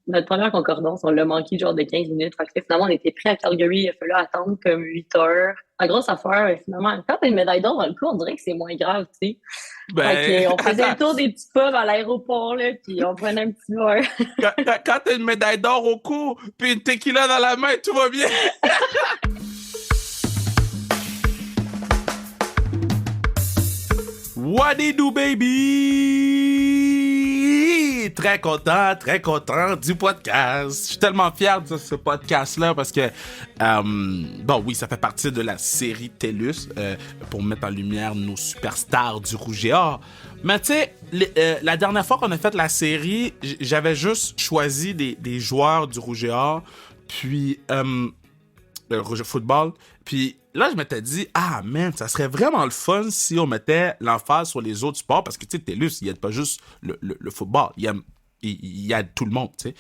notre première concordance, on l'a manqué genre de 15 minutes. Fait que là, finalement, on était prêts à Calgary. Il a fallu attendre comme 8 heures. La grosse affaire, finalement, quand t'as une médaille d'or dans le coup, on dirait que c'est moins grave, tu sais. Fait Ben, que, on faisait le attends. tour des petits pubs à l'aéroport, là, puis on prenait un petit verre. Quand t'as une médaille d'or au cou, puis une tequila dans la main, tout va bien. What it do, baby? Très content du podcast. Je suis tellement fier de ce podcast-là parce que, bon, oui, ça fait partie de la série TELUS pour mettre en lumière nos superstars du Rouge et Or. Mais tu sais, la dernière fois qu'on a fait la série, j'avais juste choisi des joueurs du Rouge et Or, puis le Rouge Football. Puis là, je m'étais dit, ah man, ça serait vraiment le fun si on mettait l'emphase sur les autres sports parce que tu sais, TELUS, il n'y a pas juste le football, il y a tout le monde, tu sais.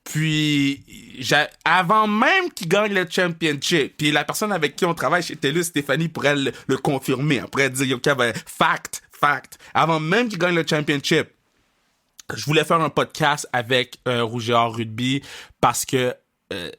Puis, avant même qu'il gagne le championship, puis la personne avec qui on travaille chez TELUS, Stéphanie, pourrait le confirmer. Elle pourrait dire, OK, ben, fact. Avant même qu'il gagne le championship, je voulais faire un podcast avec Rouge et Or Rugby parce que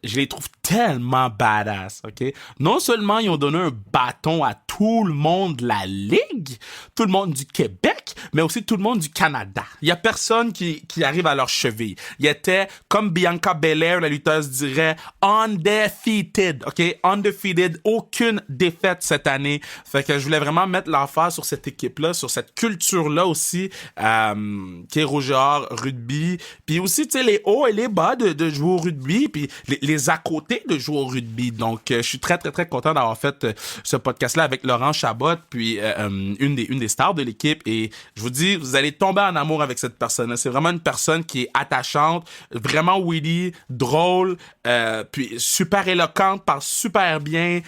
je les trouve tellement badass, OK? Non seulement ils ont donné un bâton à tout le monde de la Ligue, tout le monde du Québec, mais aussi tout le monde du Canada. Il y a personne qui arrive à leur cheville. Ils étaient, comme Bianca Belair, la lutteuse dirait, undefeated, OK? Undefeated, aucune défaite cette année. Fait que je voulais vraiment mettre l'emphase sur cette équipe-là, sur cette culture-là aussi, qui est Rouge et Or Rugby. Puis aussi, tu sais, les hauts et les bas de jouer au rugby, puis les à côté de jouer au rugby. Donc, je suis très, très, très content d'avoir fait ce podcast-là avec Laurent Chabot, puis une des stars de l'équipe. Et je vous dis, vous allez tomber en amour avec cette personne-là. C'est vraiment une personne qui est attachante, vraiment witty, drôle, puis super éloquente, parle super bien,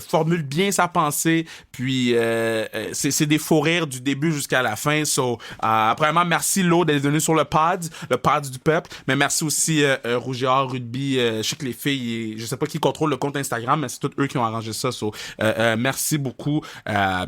formule bien sa pensée, puis c'est des faux rires du début jusqu'à la fin. So, premièrement, merci Lo d'être venu sur le pod du peuple, mais merci aussi Rouge et Or Rugby. Je sais que les filles, je sais pas qui contrôle le compte Instagram, mais c'est tous eux qui ont arrangé ça. So, merci beaucoup.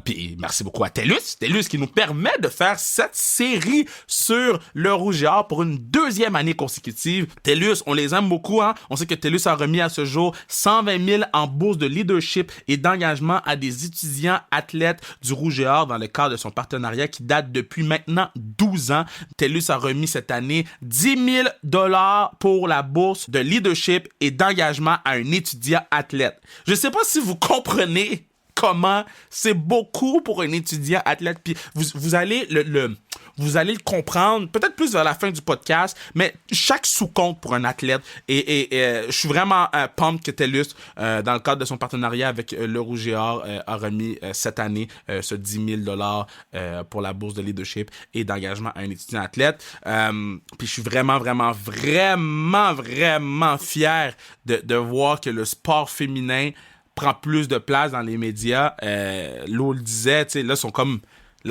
Puis merci beaucoup à TELUS qui nous permet de faire cette série sur le Rouge et Or pour une deuxième année consécutive. TELUS, on les aime beaucoup, hein. On sait que TELUS a remis à ce jour 120 000 en bourse de leadership et d'engagement à des étudiants athlètes du Rouge et Or dans le cadre de son partenariat qui date depuis maintenant 12 ans. TELUS a remis cette année 10 000 $ pour la bourse de leadership et d'engagement à un étudiant athlète. Je sais pas si vous comprenez comment c'est beaucoup pour un étudiant athlète. Puis vous allez vous allez le comprendre peut-être plus vers la fin du podcast, mais chaque sous-compte pour un athlète. Et je suis vraiment pumped que TELUS, dans le cadre de son partenariat avec le Rouge et Or, a remis cette année ce 10 000 $ pour la bourse de leadership et d'engagement à un étudiant athlète. Puis je suis vraiment fier de voir que le sport féminin prend plus de place dans les médias. L'eau le disait, tu sais, là,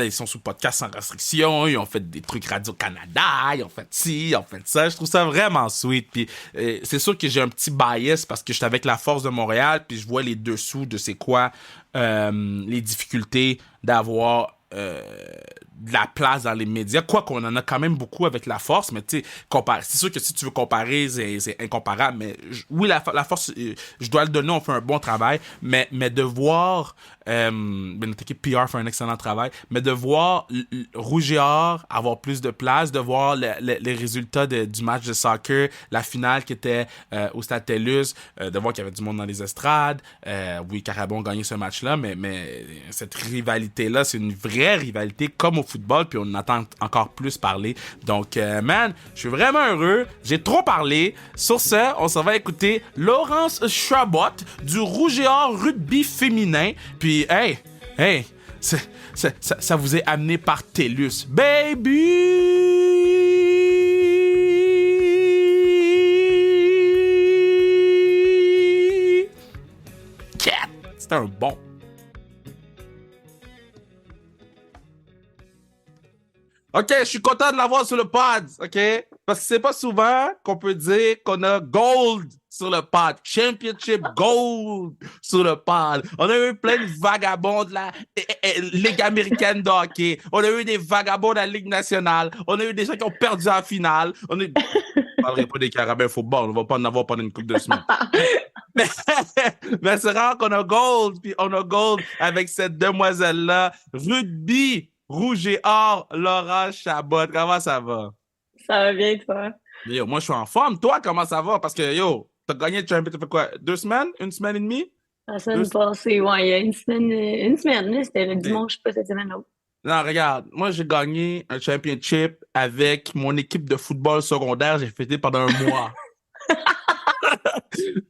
ils sont sous podcast sans restriction, ils ont fait des trucs Radio-Canada, ils ont fait ci, ils ont fait ça. Je trouve ça vraiment sweet. Puis c'est sûr que j'ai un petit bias parce que j'étais avec la Force de Montréal, puis je vois les dessous de c'est quoi les difficultés d'avoir de la place dans les médias, quoi qu'on en a quand même beaucoup avec la Force, mais tu sais, c'est sûr que si tu veux comparer, c'est incomparable, mais oui, la Force, je dois le donner, on fait un bon travail, mais de voir, notre équipe PR fait un excellent travail, mais de voir Rouge et Or avoir plus de place, de voir les résultats du match de soccer, la finale qui était au Stade TELUS, de voir qu'il y avait du monde dans les estrades, oui, Carabon a gagné ce match-là, mais cette rivalité-là, c'est une vraie rivalité comme au football, puis on en entend encore plus parler. Donc, man, je suis vraiment heureux. J'ai trop parlé. Sur ce, on s'en va écouter Laurence Chabot du Rouge et Or Rugby féminin. Puis, hey, ça vous est amené par TELUS. Baby! Cat! C'était un bon. OK, je suis content de l'avoir sur le pod, OK? Parce que c'est pas souvent qu'on peut dire qu'on a gold sur le pod. Championship gold sur le pod. On a eu plein de vagabonds de la Ligue américaine de hockey. On a eu des vagabonds de la Ligue nationale. On a eu des gens qui ont perdu en finale. Je ne parlerai pas des Carabins football. On va pas en avoir pendant une couple de semaines. Mais c'est rare qu'on a gold. Puis on a gold avec cette demoiselle-là. Rugby, rouge et or, Laura Chabot. Comment ça va? Ça va bien, toi? Yo, moi, je suis en forme. Toi, comment ça va? Parce que, yo, t'as gagné le champion, ça fait quoi? 2 semaines? Une semaine et demie? La semaine passée, ouais, il y a une semaine, là, c'était le dimanche, pas cette semaine-là. Non, regarde, moi, j'ai gagné un championship avec mon équipe de football secondaire. J'ai fêté pendant un mois.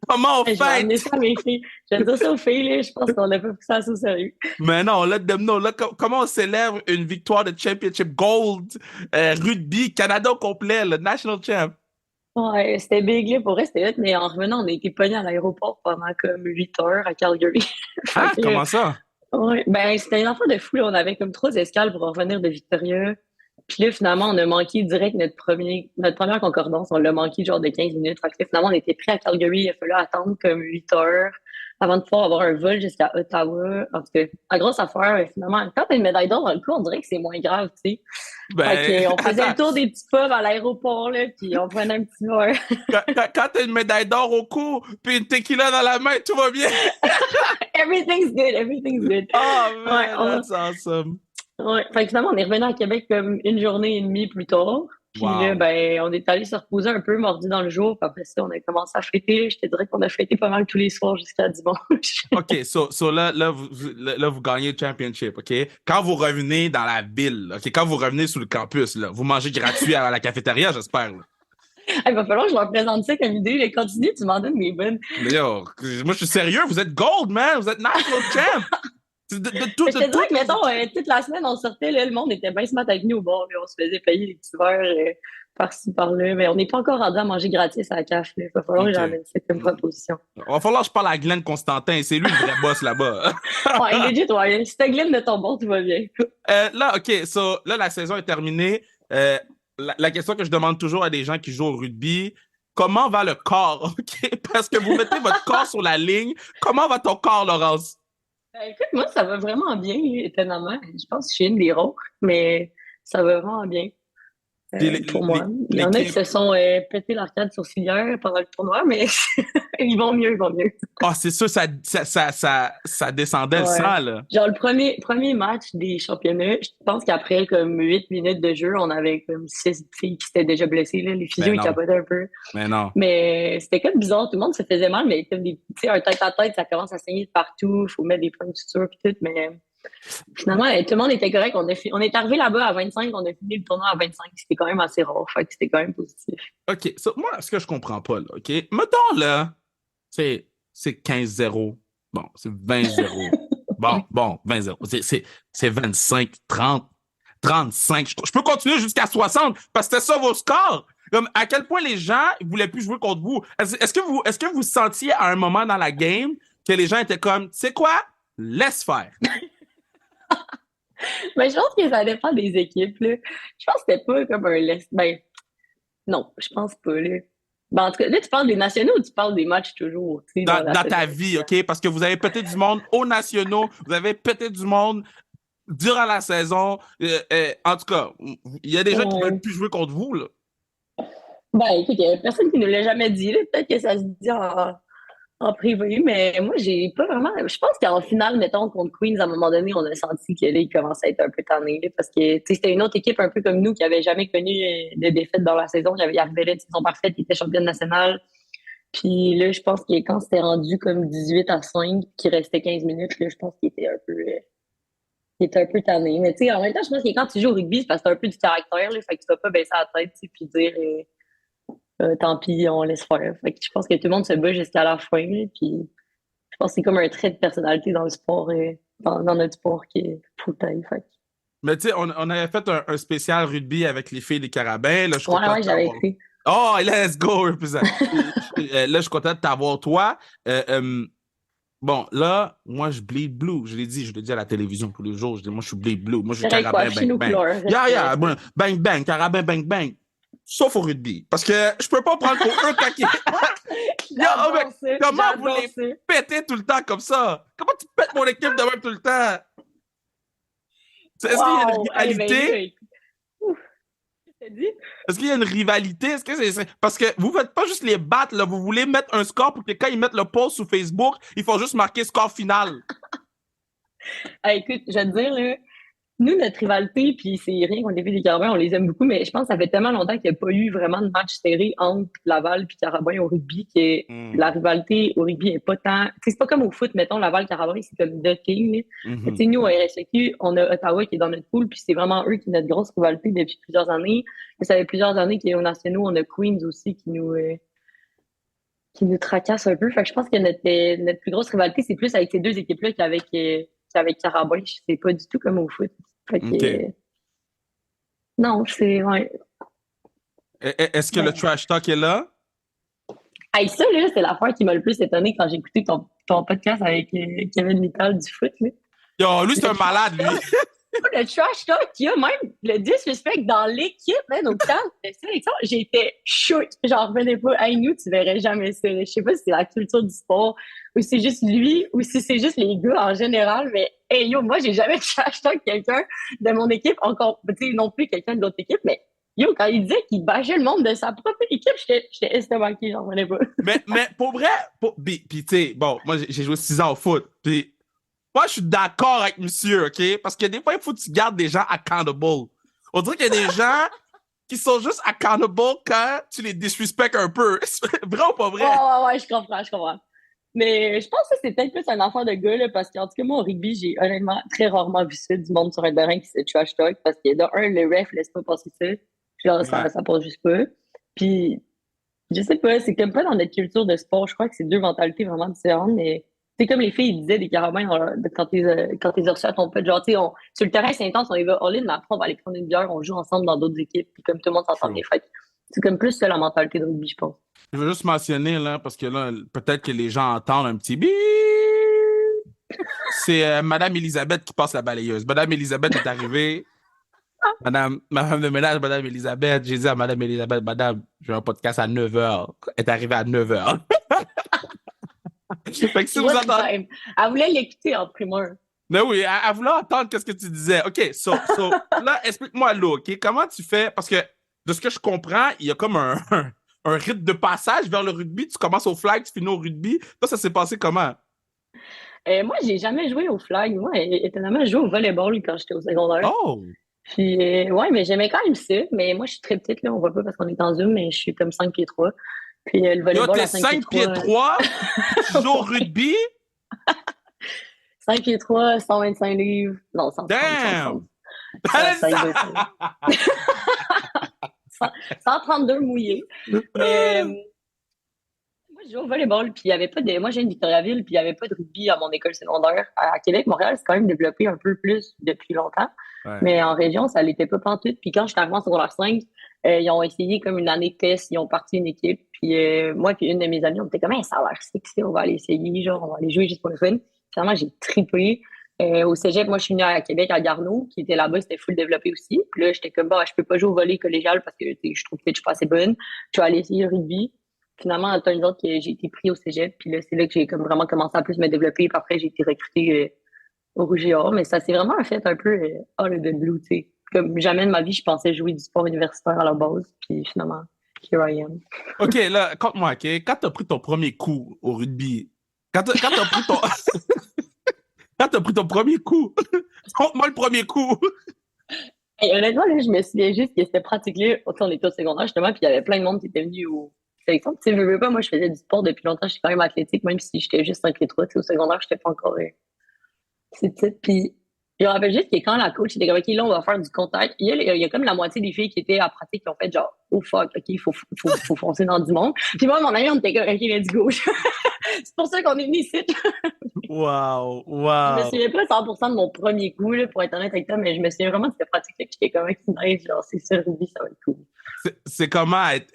Comment on fait? Je vais amener ça à mes filles. Je vais dire ça aux filles, là, je pense qu'on n'a pas pris ça assez au sérieux. Mais non, let them know. Là, comment on célèbre une victoire de championship gold, rugby, Canada au complet, le national champ? Ouais, c'était big, là, pour vrai, c'était hot, mais en revenant, on a été pognés à l'aéroport pendant comme 8 heures à Calgary. Ah, comment ça? Ouais, ben, c'était une affaire de fou, là. On avait comme 3 escales pour revenir de Victoria. Puis là, finalement, on a manqué direct notre première concordance. On l'a manqué genre de 15 minutes. Fait que là, finalement, on était prêts à Calgary. Il a fallu attendre comme 8 heures avant de pouvoir avoir un vol jusqu'à Ottawa. En tout cas, la grosse affaire, finalement, quand t'as une médaille d'or dans le cou, on dirait que c'est moins grave, tu sais. Fait qu'on faisait le tour des petits pubs à l'aéroport, là, puis on prenait un petit verre. Quand t'as une médaille d'or au cou, puis une tequila dans la main, tout va bien. Everything's good, everything's good. Oh, man, that's awesome. Ouais. Fait que finalement, on est revenu à Québec comme une journée et demie plus tard. Puis là, ben, on est allé se reposer un peu, mordu dans le jour. Puis après ça, on a commencé à fêter. Je te dirais qu'on a fêté pas mal tous les soirs jusqu'à dimanche. OK, so là, vous gagnez le championship, OK? Quand vous revenez dans la ville, OK? Quand vous revenez sur le campus, là, vous mangez gratuit à la cafétéria, j'espère. Là. Il va falloir que je leur présente ça comme idée. Les continue, tu m'en donnes mes bonnes. Mais yo, moi, je suis sérieux. Vous êtes gold, man. Vous êtes national champ. Je te dirais que, mettons, toute la semaine, on sortait, là, le monde était bien smart avec nous au bord. Là, on se faisait payer les petits verres par-ci, par-là. Mais on n'est pas encore rendu à manger gratis à la CAF. Il va falloir que j'emmène cette proposition. Il va falloir que je parle à Glenn Constantin. C'est lui le vrai boss là-bas. Ouais, legit, ouais. Si t'as Glenn de ton bord, tout va bien. Là, OK, là, la saison est terminée. La question que je demande toujours à des gens qui jouent au rugby, comment va le corps? OK? Parce que vous mettez votre corps sur la ligne. Comment va ton corps, Laurence? Écoute, moi, ça va vraiment bien, étonnamment. Je pense que je suis une des rares, mais ça va vraiment bien pour moi. Il y en a qui se sont pété l'arcade sourcilière pendant le tournoi, mais ils vont mieux. Ah, c'est sûr, ça descendait le sang, là. Genre, le premier match des championnats, je pense qu'après comme 8 minutes de jeu, on avait comme 6 filles qui s'étaient déjà blessées, là. Les physios, ils capotaient un peu. Mais non. Mais c'était comme bizarre. Tout le monde se faisait mal, mais comme un tête-à-tête, ça commence à saigner de partout. Il faut mettre des points de suture et tout, mais finalement, tout le monde était correct. On est arrivé là-bas à 25, on a fini le tournoi à 25. C'était quand même assez rare. Fait que c'était quand même positif. OK. Moi, ce que je comprends pas, là, OK? Mettons, là, c'est 15-0. Bon, c'est 20-0. Bon, 20-0. C'est 25, 30, 35. Je peux continuer jusqu'à 60 parce que c'était ça vos scores. Comme, à quel point les gens ne voulaient plus jouer contre vous? Est-ce que vous sentiez à un moment dans la game que les gens étaient comme, tu sais quoi? Laisse faire. Mais je pense que ça dépend des équipes. Là. Je pense que c'était pas comme un laisse. Ben, non, je pense pas. Là. Ben, en tout cas, là, tu parles des nationaux ou tu parles des matchs toujours? Dans ta vie, OK? Parce que vous avez pété du monde aux nationaux, vous avez pété du monde durant la saison. En tout cas, il y a des gens qui ne veulent plus jouer contre vous. Là. Ben, écoute, il n'y a personne qui ne l'a jamais dit. Peut-être que ça se dit en privé, mais moi, j'ai pas vraiment. Je pense qu'en finale, mettons, contre Queens, à un moment donné, on a senti qu'il commençait à être un peu tanné. Parce que c'était une autre équipe un peu comme nous qui n'avait jamais connu de défaite dans la saison. Il avait une saison parfaite, il était championne nationale. Puis là, je pense que quand c'était rendu comme 18-5, qu'il restait 15 minutes, là, je pense qu'il était un peu tanné. Mais tu sais, en même temps, je pense que quand tu joues au rugby, c'est parce que t'as un peu du caractère, là, fait que tu vas pas baisser la tête, puis dire tant pis, on laisse faire. Fait que je pense que tout le monde se bat jusqu'à la fin, là, puis je pense que c'est comme un trait de personnalité dans le sport, dans notre sport qui est full time. Fait. Mais tu sais, on avait fait un spécial rugby avec les filles des Carabins. Là, ouais, j'avais écrit. Oh, let's go! Là, je suis content de t'avoir, toi. Bon, là, moi, je bleed blue. Je l'ai dit à la télévision tous les jours. Je dis, moi, je suis bleed blue. Moi, je suis carabin, bang, bang. Yeah, bang, bang, carabin, bang, bang. sauf au rugby. Parce que je peux pas prendre pour eux quand J'adore ça. comment vous J'adore les ça. pétez tout le temps comme ça? Comment tu pètes mon équipe de même tout le temps? Est-ce qu'il y a une Wow! Eh ben là, rivalité? écoute, ouf, t'as dit? Est-ce qu'il y a une rivalité? Est-ce que Parce que vous faites pas juste les battre, là. Vous voulez mettre un score pour que quand ils mettent le post sur Facebook, il faut juste marquer score final. Ah, écoute, je vais te dire, là, nous, notre rivalité, puis c'est rien qu'on début des Carabins, on les aime beaucoup, mais je pense que ça fait tellement longtemps qu'il n'y a pas eu vraiment de match serré entre Laval et Carabin au rugby que la rivalité au rugby n'est pas tant. Tu sais, c'est pas comme au foot, mettons, Laval-Carabin, c'est comme The King. Là. Tu sais, nous, au RSEQ, on a Ottawa qui est dans notre pool, puis c'est vraiment eux qui ont notre grosse rivalité depuis plusieurs années. Et ça fait plusieurs années qu'aux nationaux, on a Queens aussi qui nous tracasse un peu. Fait que je pense que notre plus grosse rivalité, c'est plus avec ces deux équipes-là qu'avec Carabin. C'est pas du tout comme au foot. Fait que, OK. non, c'est, ouais. Est-ce que le trash talk est là? Hey, ça, là, c'est l'affaire qui m'a le plus étonné quand j'ai écouté ton podcast avec Kevin Mittal du foot, là. Yo, lui, c'est un malade, lui. Le trash talk, il y a même le disrespect dans l'équipe, hein, au camp de sélection. J'étais shoot. J'en revenais pas. Hey, nous, tu verrais jamais ça. Je sais pas si c'est la culture du sport, ou si c'est juste lui, ou si c'est juste les gars en général, mais hey, yo, moi, j'ai jamais trash talk quelqu'un de mon équipe, encore, tu sais, non plus quelqu'un de l'autre équipe, mais yo, quand il disait qu'il bâchait le monde de sa propre équipe, j'étais estomaquée, j'en revenais pas. Mais pour vrai, puis tu sais, bon, moi, j'ai joué 6 ans au foot, puis moi, je suis d'accord avec monsieur, OK? Parce que des fois, il faut que tu gardes des gens accountable. On dirait qu'il y a des gens qui sont juste accountable quand tu les disrespectes un peu. Vrai ou pas vrai? Ouais, je comprends, je comprends. Mais je pense que c'est peut-être plus un enfant de gars, là, parce qu'en tout cas, moi, au rugby, j'ai honnêtement très rarement vu ça, du monde sur un terrain qui se trash talk, parce que de un, le ref laisse pas passer ça. Genre, Ouais. ça passe juste pas. Puis, je sais pas, c'est comme pas dans notre culture de sport. Je crois que c'est deux mentalités vraiment différentes, mais c'est comme les filles ils disaient des carabins quand ils reçus à ton pote. Genre, tu sais, sur le terrain, c'est intense, on y va all in, mais après, on va aller prendre une bière, on joue ensemble dans d'autres équipes, puis comme tout le monde s'entend bien. True. Fait que c'est comme plus ça la mentalité de rugby, je pense. Je veux juste mentionner, là, parce que là, peut-être que les gens entendent un petit bip. C'est Madame Elisabeth qui passe la balayeuse. Madame Elisabeth est arrivée. Ma femme de ménage, Madame Elisabeth, j'ai dit à Madame Elisabeth, Madame, j'ai un podcast à 9h. Elle est arrivée à 9h. Fait que si vous What entendez. time? Elle voulait l'écouter en primeur. Mais oui, elle voulait entendre qu'est-ce que tu disais. OK, là, explique-moi là, OK? Comment tu fais? Parce que de ce que je comprends, il y a comme un rite de passage vers le rugby. Tu commences au flag, tu finis au rugby. Toi, ça s'est passé comment? Moi, j'ai jamais joué au flag. Moi, étonnamment, je jouais au volleyball quand j'étais au secondaire. Oh! Puis, ouais, mais j'aimais quand même ça. Mais moi, je suis très petite, là. On voit pas parce qu'on est en Zoom, mais je suis comme 5 pieds 3. Puis, le Yo, volleyball t'es à 5 pieds 5 pieds 3. 3, tu joues au rugby? 5 pieds 3, 125 livres. Non, 130, Damn! 132 mouillés. Mais, moi, je jouais au volleyball, puis il y avait pas de. Moi, j'ai une Victoriaville, puis il y avait pas de rugby à mon école secondaire. À Québec, Montréal, c'est quand même développé un peu plus depuis longtemps. Ouais. Mais en région, ça l'était pas pantoute. Puis quand j'étais arrivée en secondaire 5, ils ont essayé comme une année de test, ils ont parti une équipe. Puis moi, puis une de mes amies, on était comme, hey, ça a l'air sexy, on va aller essayer, genre, on va aller jouer juste pour le fun. Finalement, j'ai trippé. Au cégep, moi, je suis venue à Québec, à Garneau, qui était là-bas, c'était full développé aussi. Puis là, j'étais comme, bah, je peux pas jouer au volley collégial parce que je trouve que je suis pas assez bonne. Je vais aller essayer le rugby. Finalement, un autre que j'ai été pris au cégep. Puis là, c'est là que j'ai comme vraiment commencé à plus me développer. Puis après, j'ai été recrutée au Rouge et Or. Mais ça s'est vraiment fait un peu out of the blue, tu sais. Comme jamais de ma vie, je pensais jouer du sport universitaire à la base. Puis finalement, here I am. OK, là, conte-moi, OK? Quand t'as pris ton premier coup au rugby, quand t'as pris ton... quand t'as pris ton premier coup, conte-moi le premier coup. Et honnêtement, là, je me souviens juste que cette pratique-là, on était au secondaire, justement, puis il y avait plein de monde qui était venu au sélection. Tu sais, je veux pas, moi, je faisais du sport depuis longtemps, je suis quand même athlétique, même si j'étais juste 5 pieds 3, tu sais, au secondaire, j'étais pas encore c'est petite. Puis je me rappelle juste que quand la coach était comme, OK, là, on va faire du contact, il y a comme la moitié des filles qui étaient à pratique qui ont fait genre, oh fuck, OK, faut foncer dans du monde. Puis moi, mon ami, on était comme, OK, let's go. C'est pour ça qu'on est venus ici. Wow, Je me wow. souviens pas 100% de mon premier coup, là, pour être honnête avec toi, mais je me souviens vraiment de cette pratique-là que j'étais comme, nice, genre, c'est ça, le rugby, ça va être cool. C'est comment être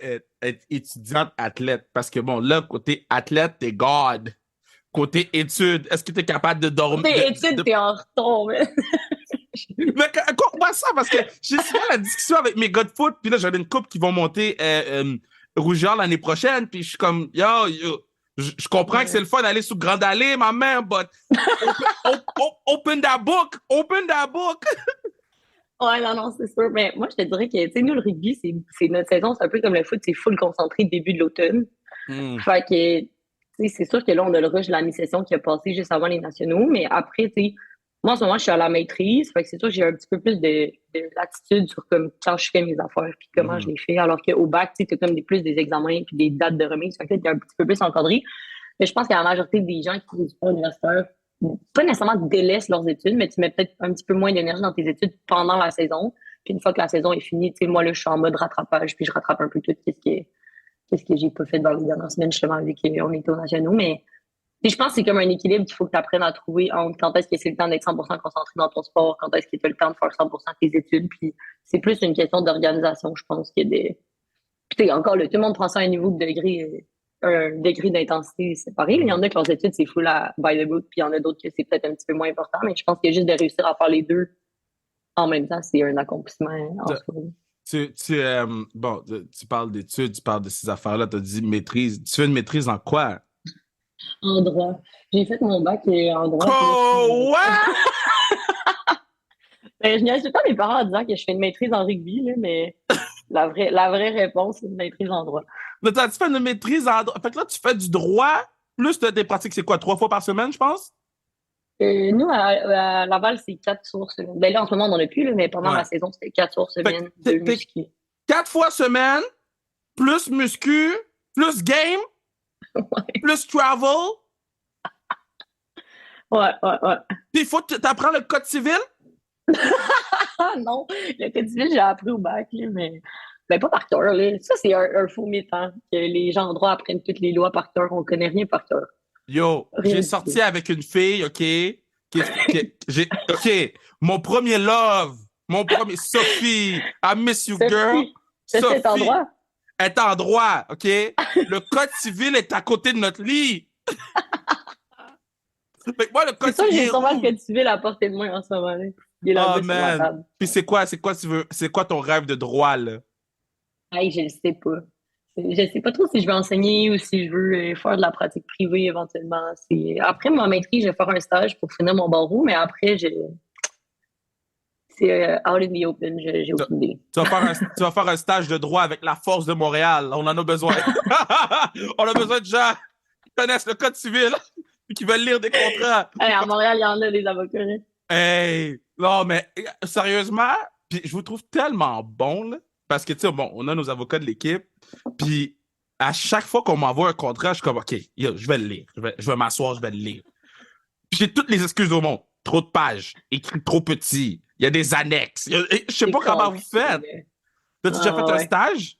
étudiante athlète? Parce que bon, là, côté athlète, t'es God. Côté études, est-ce que t'es capable de dormir? T'es études, t'es en retard, mais. Mais quoi ça? Parce que j'ai souvent la discussion avec mes gars de foot, puis là, j'avais une couple qui vont monter Rougeur l'année prochaine, puis je suis comme, je comprends que c'est le fun d'aller sous Grande Allée, ma mère, but open that book! Open that book! Ouais, non, non, c'est sûr. Mais moi, je te dirais que, tu sais, nous, le rugby, c'est notre saison, c'est un peu comme le foot, c'est full concentré début de l'automne. Fait que, tu sais, c'est sûr que là, on a le rush de la mi-session qui a passé juste avant les nationaux, mais après, tu sais, moi, en ce moment, je suis à la maîtrise, fait que c'est sûr que j'ai un petit peu plus de latitude sur comme quand je fais mes affaires puis comment je les fais, alors qu'au bac, tu sais, t'as comme plus des examens puis des dates de remise, fait que là, t'es un petit peu plus encadré. Mais je pense que la majorité des gens qui font du sport universitaire, pas nécessairement délaissent leurs études, mais tu mets peut-être un petit peu moins d'énergie dans tes études pendant la saison. Puis une fois que la saison est finie, tu sais, moi, là, je suis en mode rattrapage, puis je rattrape un peu tout qu'est-ce que j'ai pas fait dans les dernières semaines, justement, vu qu'on était aux nationaux. Mais je pense que c'est comme un équilibre qu'il faut que tu apprennes à trouver entre quand est-ce que c'est le temps d'être 100% concentré dans ton sport, quand est-ce que tu as le temps de faire 100% de tes études. Puis c'est plus une question d'organisation, je pense, qu'il y a des. Puis encore, tout le monde prend ça à un niveau de degré, un degré d'intensité séparé. Il y en a que leurs études, c'est full à by the book, puis il y en a d'autres que c'est peut-être un petit peu moins important. Mais je pense que juste de réussir à faire les deux en même temps, c'est un accomplissement en soi. Bon, tu parles d'études, tu parles de ces affaires-là, tu as dit maîtrise. Tu fais une maîtrise en quoi? En droit. J'ai fait mon bac en droit. Quoi? Je niaise tout le temps mes parents en disant que je fais une maîtrise en rugby, là, mais la vraie réponse, c'est une maîtrise en droit. Tu fais une maîtrise en droit. Fait que là, tu fais du droit, plus tes pratiques, c'est quoi, 3 fois par semaine, je pense? Nous, à Laval, c'est 4 sources semaine. Ben là, en ce moment, on n'en a plus, là, mais pendant la saison, c'était 4 sources semaine, 2 muscu. 4 fois semaine, plus muscu, plus game, plus travel. Ouais. Puis il faut que tu apprends le code civil? Non, le code civil, j'ai appris au bac, là, mais ben, pas par cœur. Là. Ça, c'est un faux mythe, hein, que les gens en droit apprennent toutes les lois par cœur. On connaît rien par cœur. Yo, j'ai sorti avec une fille, OK? OK, mon premier love, Sophie, I miss you, girl. Sophie est en droit? Est en droit, OK? Le code civil est à côté de notre lit. Fait que moi, le code c'est ça, civil. j'ai sûrement le code civil à portée de main en ce moment. Là. Il est là-bas sur la table. Puis c'est quoi ton rêve de droit, là? Hey, je le sais pas. Je sais pas trop si je vais enseigner ou si je veux faire de la pratique privée éventuellement. Après ma maîtrise, je vais faire un stage pour finir mon barreau, mais après, c'est out in the open. J'ai aucune idée. Tu vas faire un stage de droit avec la Force de Montréal. On en a besoin. On a besoin de gens qui connaissent le code civil et qui veulent lire des contrats. Hey, à Montréal, il y en a des avocats. Hein? Hey! Non, mais sérieusement, puis je vous trouve tellement bon, là, parce que, tu sais, bon, on a nos avocats de l'équipe, puis à chaque fois qu'on m'envoie un contrat, je suis comme, OK, yo, je vais le lire. Je vais m'asseoir, je vais le lire. Puis j'ai toutes les excuses au monde. Trop de pages, écrit trop petit, il y a des annexes. Je sais pas comment vous faites. T'as-tu déjà fait un stage?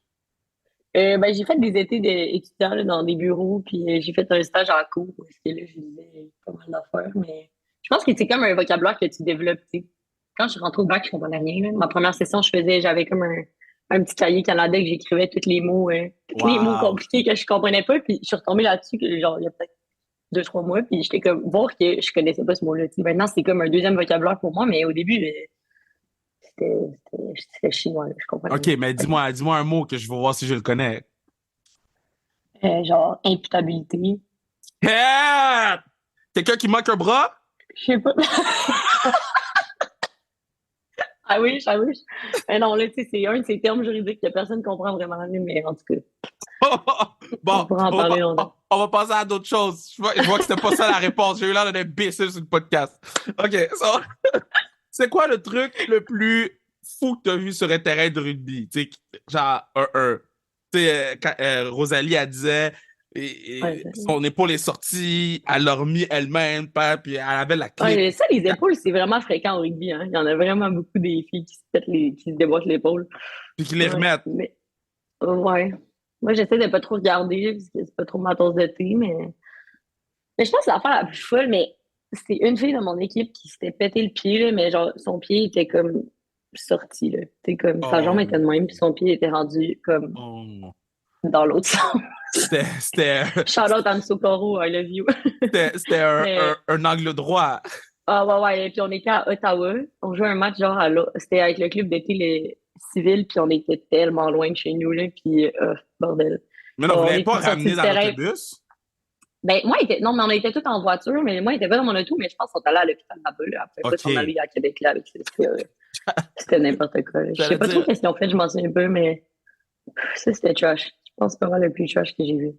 Ben, j'ai fait des étés d'étudiants dans des bureaux, puis j'ai fait un stage en cours, parce que là, je lisais pas mal d'affaires, mais je pense que c'est comme un vocabulaire que tu développes, tu sais. Quand je suis rentrée au bac, je comprenais rien. Là. Ma première session, j'avais comme un petit cahier canadien que j'écrivais tous les mots compliqués que je comprenais pas, puis je suis retombée là-dessus, genre, il y a peut-être 2-3 mois, puis j'étais comme, voir que je connaissais pas ce mot-là, tu sais. Maintenant, c'est comme un deuxième vocabulaire pour moi, mais au début, c'était chinois, là, je comprenais. OK, mais dis-moi un mot que je veux voir si je le connais. Genre, imputabilité. Quelqu'un qui manque un bras? Je sais pas. I wish. Mais non, là, tu sais, c'est un de ces termes juridiques que personne ne comprend vraiment, mais en tout cas. Bon, on va passer à d'autres choses. Je vois que c'était pas ça la réponse. J'ai eu l'air d'un imbécile sur le podcast. OK, c'est quoi le truc le plus fou que tu as vu sur un terrain de rugby? Tu sais, genre, tu sais, Rosalie, elle disait, son épaule est sortie, elle l'a remis elle-même, puis elle avait la clé. Ouais, ça, les épaules, c'est vraiment fréquent au rugby. Hein. Il y en a vraiment beaucoup des filles qui se déboîtent l'épaule. Puis qui les remettent. Ouais. Moi, j'essaie de pas trop regarder, parce que c'est pas trop ma tasse de thé, mais je pense que l'affaire la plus folle, mais c'est une fille de mon équipe qui s'était pété le pied, là, mais genre, son pied était comme sorti, là. T'sais, comme, sa jambe était de même, puis son pied était rendu comme dans l'autre sens. C'était... Shout out à Socorro, I love you. C'était un angle droit. Ah ouais, ouais. Et puis on était à Ottawa. On jouait un match genre c'était avec le club d'été les civils, puis on était tellement loin de chez nous, là, puis bordel. Mais non, vous On l'avez pas était sortis ramené du dans terrain. l'autobus? Ben, non, mais on était tous en voiture, mais moi, il était pas dans mon auto, mais je pense qu'on est allé à l'hôpital là-bas, là. Après, pas s'en OK. aller à Québec, là, avec ça. C'était n'importe quoi, là. Je sais J'allais pas trop dire, qu'est-ce qu'ils ont fait, je m'en souviens pas, mais ça, c'était trash. Je pense que c'est pas mal le plus trash que j'ai vu.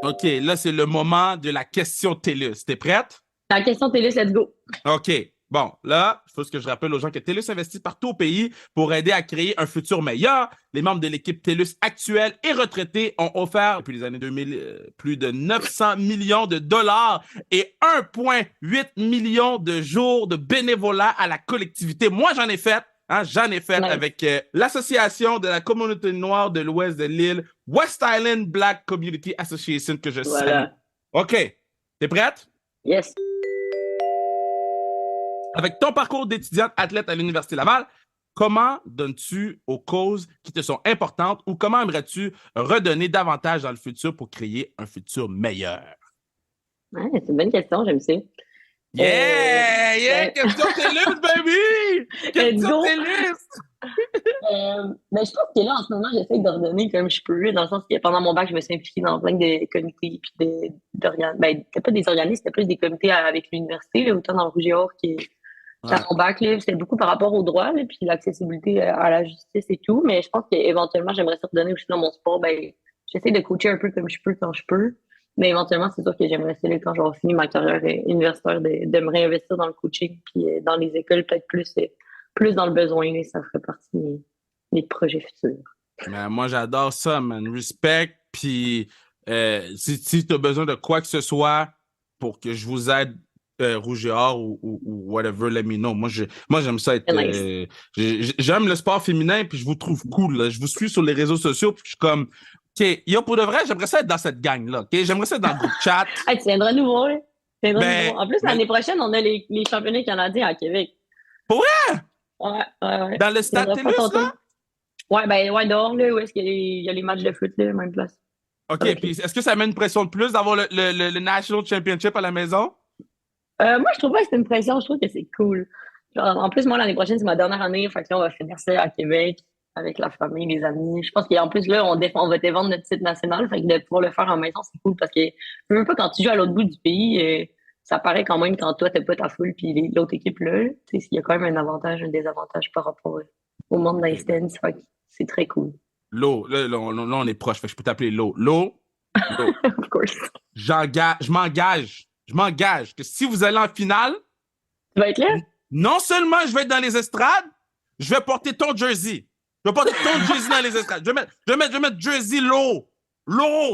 OK, là, c'est le moment de la question TELUS. T'es prête? La question TELUS, let's go. OK. Bon, là, il faut que je rappelle aux gens que TELUS investit partout au pays pour aider à créer un futur meilleur. Les membres de l'équipe TELUS actuelle et retraités ont offert, depuis les années 2000, plus de 900 millions de dollars et 1,8 million de jours de bénévolat à la collectivité. Moi, j'en ai fait. Hein, j'en ai fait Nice. avec l'association de la communauté noire de l'ouest de l'île, West Island Black Community Association, que je salue. Voilà. OK. T'es prête? Yes. Avec ton parcours d'étudiante athlète à l'Université Laval, comment donnes-tu aux causes qui te sont importantes ou comment aimerais-tu redonner davantage dans le futur pour créer un futur meilleur? Ouais, c'est une bonne question, j'aime ça. Yeah! Yeah! Ben, Question TELUS, baby! let's Question go. TELUS! Ben, je pense que là, en ce moment, j'essaie d'ordonner comme je peux, dans le sens que pendant mon bac, je me suis impliquée dans plein de comités, puis ben, c'était pas des organismes, c'était plus des comités avec l'université, là, autant dans le Rouge et Or Ouais. qu'à mon bac, là, c'était beaucoup par rapport aux droits, là, puis l'accessibilité à la justice et tout, mais je pense qu'éventuellement, j'aimerais ça redonner aussi dans mon sport, ben, j'essaie de coacher un peu comme je peux quand je peux, mais éventuellement, c'est sûr que j'aimerais ça, là, quand j'aurai fini ma carrière universitaire, de me réinvestir dans le coaching, puis dans les écoles, peut-être plus dans le besoin, là, ça ferait partie de mes projets futurs. Mais moi, j'adore ça, man. Respect. Puis, si tu as besoin de quoi que ce soit pour que je vous aide, Rouge et Or ou whatever, let me know. Moi, j'aime ça être. Nice. J'aime le sport féminin, puis je vous trouve cool. Là. Je vous suis sur les réseaux sociaux, puis je suis comme, OK, yo, pour de vrai, j'aimerais ça être dans cette gang-là. OK? J'aimerais ça être dans le groupe chat. Hey, tu viendras nous voir, là. Tu viendras nous Ben, voir. En plus, l'année prochaine, on a les championnats canadiens à Québec. Pour Ouais, ouais, ouais. dans le Tu stade viendras faire TELUS, ton là? tour. Ouais, ben, ouais, dehors, là, où est-ce qu'il y a les matchs de foot, là, même place. OK, Ok. puis est-ce que ça met une pression de plus d'avoir le National Championship à la maison? Moi, je trouve pas que c'est une pression, je trouve que c'est cool. Genre, en plus, moi, l'année prochaine, c'est ma dernière année, fait que là, on va finir ça à Québec, avec la famille, les amis. Je pense qu'en plus, là, on va défendre notre titre national, fait que de pouvoir le faire en maison, c'est cool, parce que, je veux pas, quand tu joues à l'autre bout du pays, ça paraît quand même quand toi, t'as pas ta foule, puis l'autre équipe, là, tu sais, il y a quand même un avantage, un désavantage par rapport au monde OK, ben, d'instance, fait que c'est très cool. Lo, là, on est proche, fait que je peux t'appeler Lo. Lo, Of course. je m'engage que si vous allez en finale, Tu vas être là? non seulement je vais être dans les estrades, je vais porter ton jersey. Je vais porter ton jersey dans les estrades. Je vais mettre jersey Lo,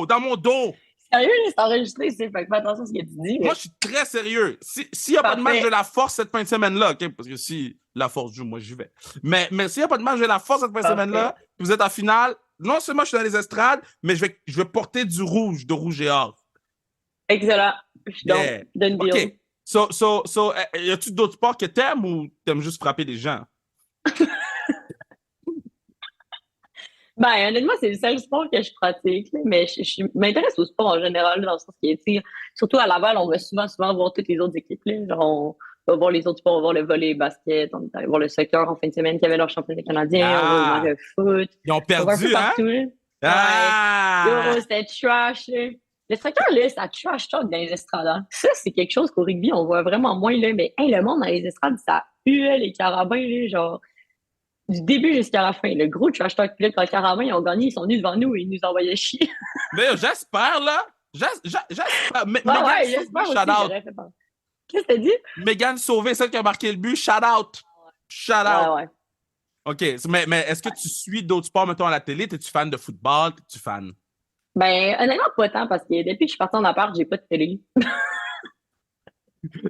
dans mon dos. Sérieux, là, c'est enregistré, c'est fait que fais attention à ce que tu dis, là. Moi, je suis très sérieux. S'il n'y a pas de match Parfait. de la force cette fin de semaine-là, OK? Parce que si la force joue, moi, j'y vais. Mais s'il n'y a pas de match de la force cette fin de Parfait. semaine-là, vous êtes en finale, non seulement je suis dans les estrades, mais je vais porter du rouge, de rouge et or. Excellent. Je suis donc Yeah. done deal. OK. Y a-tu d'autres sports que t'aimes ou t'aimes juste frapper des gens? Ben, honnêtement, c'est le seul sport que je pratique, là, mais je m'intéresse au sport en général, dans le sens qui est, tu sais, surtout à Laval, on va souvent voir toutes les autres équipes, là. Genre, on va voir les autres sports, on va voir le volley, le basket, on est allé voir le soccer en fin de semaine qui avait leur championnat canadien, on va voir le foot. Ils ont On va un peu perdu, hein? partout, là. Ah! Yo, c'était trash, là. Le soccer, là, ça trash talk dans les estrades, hein. Ça, c'est quelque chose qu'au rugby, on voit vraiment moins, là. Mais, hey, le monde dans les estrades, ça huait les carabins, là, genre, du début jusqu'à la fin. Le gros trash talk. Puis là, quand les carabins, ils ont gagné, ils sont venus devant nous et ils nous envoyaient chier. Mais j'espère, là. J'espère. Ouais, Megan ouais, Sauvé, j'espère aussi, shout out. j'aurais fait peur. Qu'est-ce que t'as dit? Megan Sauvé, celle qui a marqué le but, shout out. Shout out. Ouais, ouais. OK. Mais est-ce que tu suis d'autres sports, mettons, à la télé? T'es-tu fan de football? T'es-tu fan? Ben, honnêtement, pas tant, parce que depuis que je suis partie en appart, j'ai pas de télé.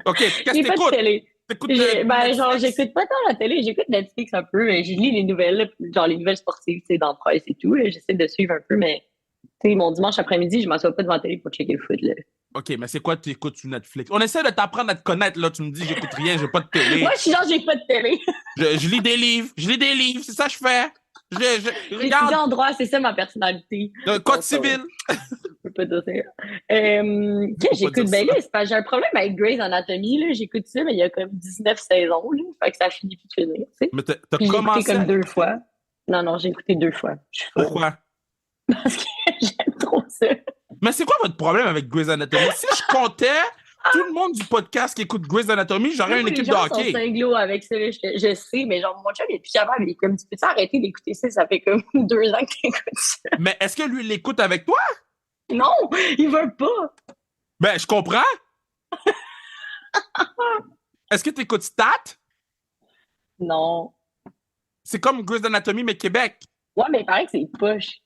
OK. Qu'est-ce que J'ai pas de t'écoutes? télé. T'écoutes Ben, genre, Netflix? j'écoute pas tant la télé, j'écoute Netflix un peu, mais je lis les nouvelles, là, genre les nouvelles sportives, tu sais, dans Presse et tout, là. J'essaie de suivre un peu, mais, tu sais, mon dimanche après-midi, je m'assois pas devant la télé pour checker le foot, là. OK, mais c'est quoi tu écoutes sur Netflix? On essaie de t'apprendre à te connaître, là. Tu me dis, j'écoute rien, j'ai pas de télé. Moi, je suis genre, j'ai pas de télé. Je lis des livres. C'est ça que je fais. Je J'ai étudié regarde en droit, c'est ça ma personnalité. le Code civil. pas dire ça. Faut pas J'écoute, dire ben ça. là, c'est parce que j'ai un problème avec Grey's Anatomy, là. J'écoute ça, mais il y a comme 19 saisons, là. Fait que ça finit plus de finir, tu sais. Mais t'as Puis j'ai écouté commencé comme à... 2 fois. Non, j'ai écouté 2 fois. Je suis folle. Pourquoi? Parce que j'aime trop ça. Mais c'est quoi votre problème avec Grey's Anatomy? Si je comptais tout le monde du podcast qui écoute Grey's Anatomy, j'aurais une Moi, les équipe de gens sont hockey. cinglos avec ça, là. Je sais, mais genre, mon chum, il est plus capable. Il est comme, tu peux arrêter d'écouter ça? Ça fait comme 2 ans que t'écoutes ça. Mais est-ce que lui, il l'écoute avec toi? Non, il veut pas. Ben, je comprends. Est-ce que tu écoutes Stat? Non. C'est comme Grey's Anatomy, mais Québec. Ouais, mais il paraît que c'est poche.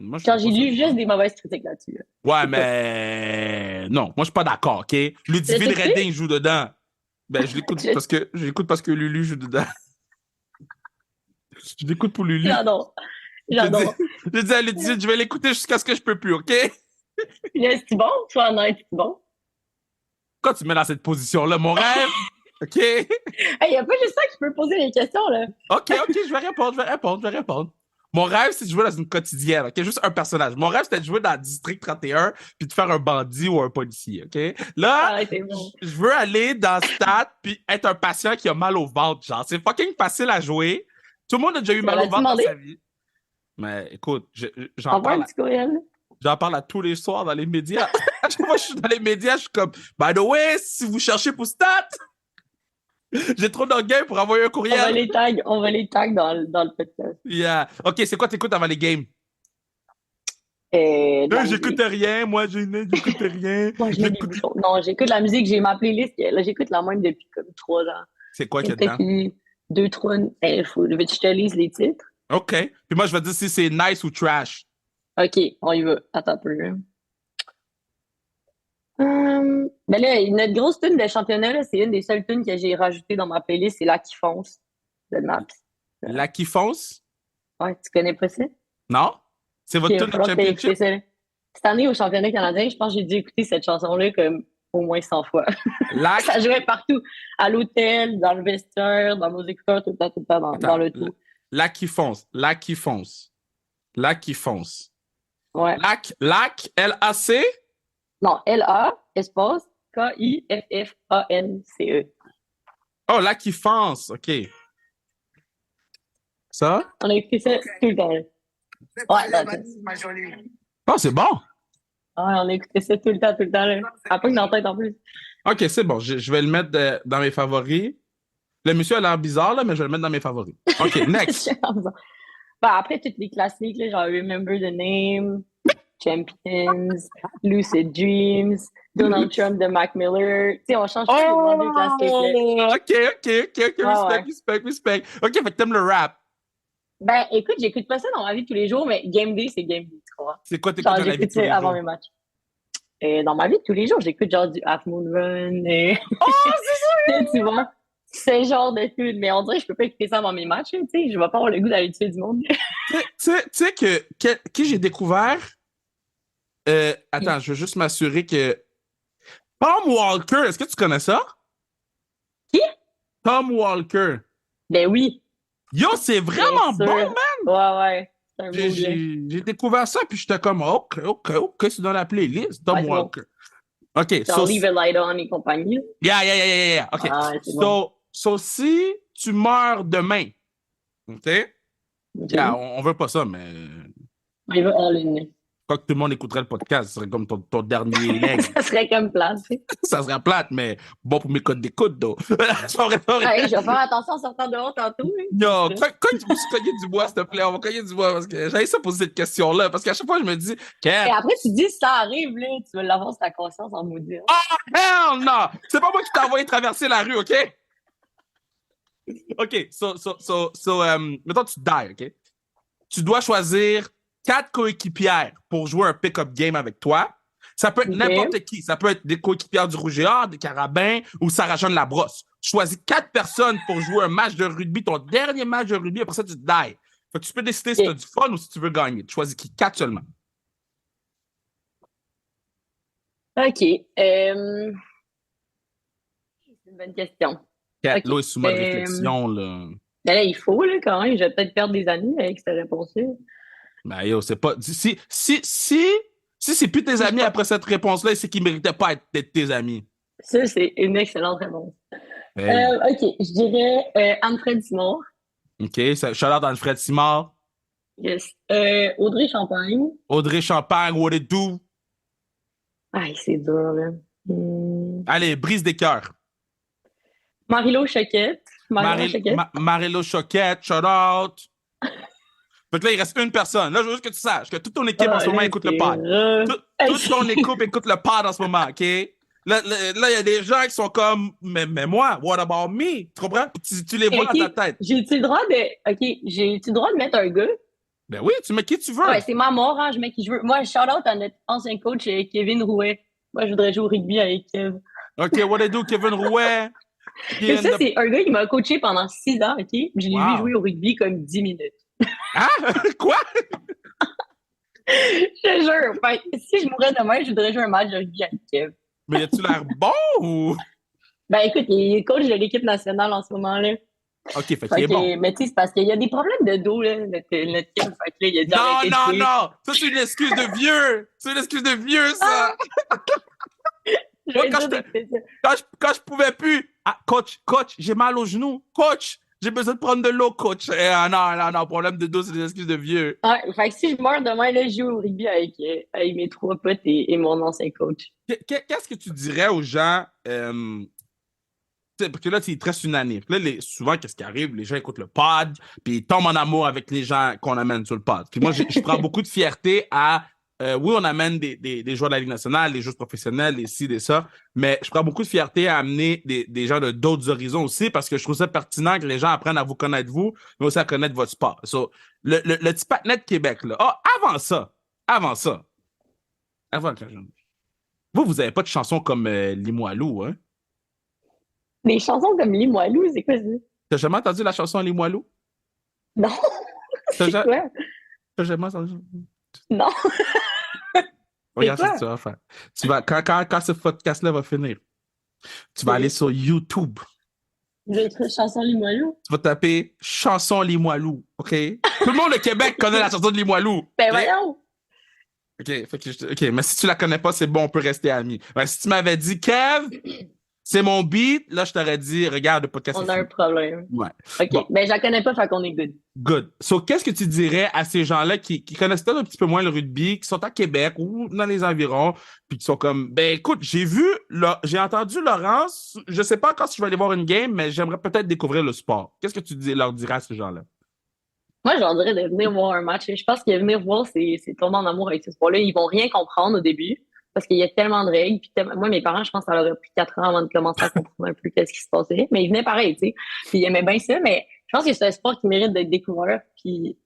Moi, je Quand trouve j'ai pas ça lu bon. juste des mauvaises critiques là-dessus, là. Ouais, C'est mais non, moi, je suis pas d'accord, OK? Ludivine L'as-tu écouté? Redding joue dedans. Ben, je l'écoute parce que Lulu joue dedans. Je l'écoute pour Lulu. J'adore. Je dis, J'adore. je dis à Ludivine, je vais l'écouter jusqu'à ce que je peux plus, OK? Là, c'est bon? Sois honnête, c'est bon? Quand tu me mets dans cette position-là, mon rêve, OK? Hey, il n'y a pas juste ça qui peut poser les questions, là. OK, je vais répondre. Mon rêve, c'est de jouer dans une quotidienne, OK? Juste un personnage. Mon rêve, c'était de jouer dans District 31 puis de faire un bandit ou un policier, OK? Là, Ah, c'est bon. je veux aller dans Stat puis être un patient qui a mal au ventre, genre. C'est fucking facile à jouer. Tout le monde a déjà eu mal au L'as-tu ventre dans demandé? sa vie. Mais écoute, j'en Envoie un parle, petit courriel. j'en parle à tous les soirs dans les médias. À chaque fois que je suis dans les médias, je suis comme, by the way, si vous cherchez pour Stat, j'ai trop d'orgueil pour envoyer un On va courriel. les tags dans le podcast. Yeah. OK, c'est quoi t'écoutes avant les games? De la J'écoute musique. rien, moi, j'écoute rien. Moi, je mets des J'écoute... bouchons. Non, j'écoute la musique, j'ai ma playlist. Là, j'écoute la même depuis comme 3 ans. C'est quoi qu'il y a Peut-être dedans? eu 2, 3. Faut que je te lise les titres. OK. Puis moi, je vais dire si c'est nice ou trash. OK, on y va. Attends un peu. Ben là, notre grosse tune de championnat, là, c'est une des seules tunes que j'ai rajoutées dans ma playlist, c'est La qui fonce de Naps. La qui fonce? Ouais, tu connais pas ça? Non? C'est votre Il va tune de falloir que t'aies écouté championship? ça, là. Cette année, au championnat canadien, je pense que j'ai dû écouter cette chanson-là comme au moins 100 fois. La... Ça jouait partout. À l'hôtel, dans le vestiaire, dans nos écouteurs, tout le temps, dans Attends, le tout. la qui fonce. La qui fonce. La qui fonce. Ouais. Lac, L-A-C? Non, L-A, espace, K-I-F-F-A-N-C-E. Oh, la qui fonce. OK. Ça? On a écouté ça tout le temps. Là. Ouais, attends. Oh, c'est bon. Ouais, on a écouté ça tout le temps, là. Après, dans la tête en plus. OK, c'est bon. Je vais le mettre dans mes favoris. Le monsieur a l'air bizarre, là, mais je vais le mettre dans mes favoris. OK, next. Ben, après, toutes les classiques, là, genre Remember the Name, Champions, Lucid Dreams, Donald Trump de Mac Miller. Tu sais, on change pas les noms des classiques. Là. OK. Respect. OK, fait que t'aimes le rap. Ben, écoute, j'écoute pas ça dans ma vie de tous les jours, mais Game Day, c'est Game Day, tu crois. C'est quoi t'écoutes Genre, dans la vie j'écoute de tous les ça avant jours? mes matchs. Et dans ma vie de tous les jours, j'écoute genre du Half Moon Run et Oh, c'est tu vois, ce genre de trucs. Mais on dirait que je peux pas écouter ça avant mes matchs, tu sais. Je vais pas avoir le goût d'aller tuer du monde. Tu sais que j'ai découvert... attends, je veux juste m'assurer que... Tom Walker, est-ce que tu connais ça? Qui? Tom Walker. Ben oui. Yo, c'est vraiment Bien bon, sûr. man! Ouais. C'est un beau gars. J'ai découvert ça, puis j'étais comme, OK, c'est dans la playlist, Tom Ouais, c'est bon. Walker. OK, Genre Leave a Light On et compagnie. Yeah. OK. Ah, c'est bon. So, si tu meurs demain, OK? Ok. Yeah, on veut pas ça, mais Il va all in. quand tout le monde écouterait le podcast, ce serait comme ton dernier leg. Ça serait comme plate, tu sais. Ça serait plate, mais bon pour mes codes d'écoute, donc. C'est pas vrai. Hey, je vais faire attention en sortant dehors tantôt. Hein. Non, quand tu peux se cogner du bois, s'il te plaît, on va cogner du bois, parce que j'avais ça poser cette question-là, parce qu'à chaque fois, je me dis, Et après, tu dis, si ça arrive, là, tu vas l'avoir sur ta conscience en maudit. Hein. oh, hell no! C'est pas moi qui t'ai envoyé traverser la rue, OK? OK, mettons, tu die, OK? Tu dois choisir 4 coéquipières pour jouer un pick-up game avec toi. Ça peut être n'importe qui. Ça peut être des coéquipières du Rouge et Or, des Carabins ou Sarah-Jeanne Labrosse. Choisis 4 personnes pour jouer un match de rugby, ton dernier match de rugby, après ça, tu die. Fait que tu peux décider si tu as du fun ou si tu veux gagner. Tu choisis qui? 4 seulement. OK. C'est une bonne question. 4. Okay. Là, sous mode réflexion, là. Ben là, il faut, là, quand même. Je vais peut-être perdre des amis avec cette réponse-là. Ben, yo, c'est pas... Si Si c'est plus tes amis après cette réponse-là, c'est qu'ils méritaient pas d'être tes amis. Ça, c'est une excellente réponse. Hey. OK, je dirais Anne-Fred Simard. OK, shout-out Alfred Simard, Yes. Audrey Champagne. Audrey Champagne, What It Do. Aïe, c'est dur, là. Allez, brise des cœurs. Marie-Laure Choquette. Marie-Laure Choquette. Marie-Lo Choquette, shout out. Fait que là, il reste une personne. Là, je veux juste que tu saches que toute ton équipe en ce moment là, écoute le pod. Toute ton équipe écoute le pod en ce moment, OK? Là, il y a des gens qui sont comme, mais moi, what about me? Tu comprends? Tu les vois dans ta tête. J'ai-tu le droit de mettre un gars? Ben oui, tu mets qui tu veux. Ouais, c'est ma mort, hein, je mets qui je veux. Moi, shout-out à notre ancien coach, Kevin Rouet. Moi, je voudrais jouer au rugby avec Kev. OK, what it do, Kevin Rouet? Et ça, c'est un gars qui m'a coaché pendant 6 ans, OK? Je l'ai vu jouer au rugby comme 10 minutes. Hein? Quoi? Je te jure. Fait, si je mourais demain, je voudrais jouer un match de rugby avec Kev. Mais as-tu l'air bon ou? Ben écoute, il est coach de l'équipe nationale en ce moment-là. OK, fait qu'il est bon. Mais tu sais, c'est parce qu'il y a des problèmes de dos, là, notre Kev. Fait que là, il a dit Non! Ça, c'est une excuse de vieux! C'est une excuse de vieux, ça! Moi, quand je pouvais plus... Ah, coach, j'ai mal au genou. Coach, j'ai besoin de prendre de l'eau, coach. Non, problème de dos, c'est des excuses de vieux. Ah, fait que si je meurs demain, là, je joue au rugby avec mes 3 potes et mon ancien coach. Qu'est-ce que tu dirais aux gens... parce que là, il te reste une année. Là, souvent, qu'est-ce qui arrive? Les gens écoutent le pod, puis ils tombent en amour avec les gens qu'on amène sur le pod. Puis moi, je prends beaucoup de fierté à... oui, on amène des joueurs de la Ligue nationale, des joueurs professionnels, des ci, des ça, mais je prends beaucoup de fierté à amener des gens de d'autres horizons aussi parce que je trouve ça pertinent que les gens apprennent à vous connaître vous, mais aussi à connaître votre sport. So, le petit patinet de Québec, là. Ah, avant ça, vous n'avez pas de chansons comme Limoilou, hein? Des chansons comme Limoilou, c'est quoi ça? T'as jamais entendu la chanson Limoilou? Non. C'est quoi? T'as jamais entendu? Non. Regarde ce que tu vas faire. Quand ce podcast-là va finir, tu vas aller sur YouTube. Chanson Limoilou? Tu vas taper chanson Limoilou, OK? Tout le monde au Québec connaît la chanson de Limoilou. Ben voyons! OK, mais si tu la connais pas, c'est bon, on peut rester amis. Ben, si tu m'avais dit, Kev, c'est mon beat, là, je t'aurais dit, regarde le podcast. On a un problème. Ouais. OK, bon. Ben je la connais pas, fait qu'on est good. Good. So, qu'est-ce que tu dirais à ces gens-là qui connaissent peut-être un petit peu moins le rugby, qui sont à Québec ou dans les environs, puis qui sont comme, ben écoute, j'ai entendu Laurence, je sais pas quand je vais aller voir une game, mais j'aimerais peut-être découvrir le sport. Qu'est-ce que tu leur dirais à ces gens-là? Moi, je leur dirais de venir voir un match. Je pense que venir voir, c'est tomber en amour avec ce sport-là. Ils vont rien comprendre au début parce qu'il y a tellement de règles. Puis moi, mes parents, je pense que ça leur a pris 4 ans avant de commencer à comprendre un peu qu'est-ce qui se passait. Mais ils venaient pareil, tu sais. Puis ils aimaient bien ça, mais je pense que c'est un sport qui mérite d'être découvert. Puis,